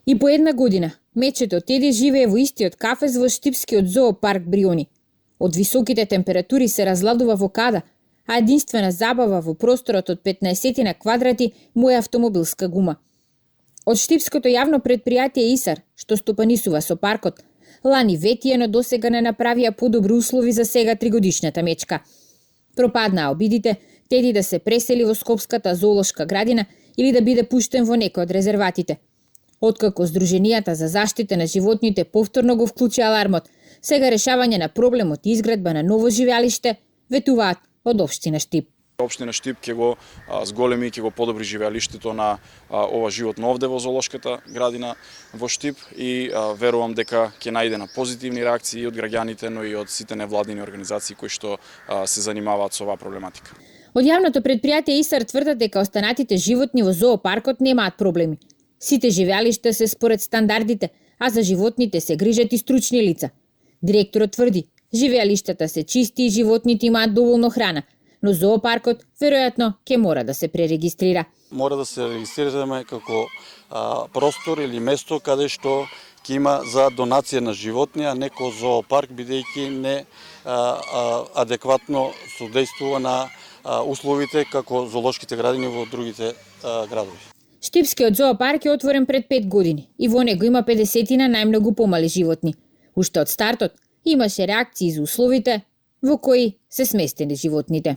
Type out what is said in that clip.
И по една година, мечето Теди живее во истиот кафез во штипскиот зоопарк Бриони. Од високите температури се разладува во када, а единствена забава во просторот од 15 на квадрати му е автомобилска гума. Од штипското јавно предпријатие ИСАР, што стопанисува со паркот, лани ветиено досега не направија подобри услови за сега 3-годишната мечка. Пропаднаа обидите Теди да се пресели во Скопската зоолошка градина или да биде пуштен во некој од резерватите. Откако Сдруженијата за заштита на животните повторно го вклучи алармот, сега решавање на проблемот и изградба на ново живеалиште ветуваат од општина Штип. Општина Штип ќе го зголеми и ќе го подобри живеалиштето на ова животно овде во зоолошката градина во Штип и верувам дека ќе најде на позитивни реакции од граѓаните, но и од сите невладини организации кои што се занимаваат со оваа проблематика. Од јавното предпријатие ИСАР тврдат дека останатите животни во зоопаркот немаат проблеми. Сите живеалишта се според стандардите, а за животните се грижат и стручни лица. Директорот тврди, живеалиштата се чисти и животните имаат доволно храна, но зоопаркот веројатно ќе мора да се пререгистрира. Мора да се регистрираме како простор или место каде што ќе има за донација на животни, а не како зоопарк, бидејќи не адекватно содействува на условите како зоолошките градини во другите градови. Штипскиот зоопарк е отворен пред 5 години и во него има 50 најмногу помали животни. Уште од стартот имаше реакции за условите во кои се сместени животните.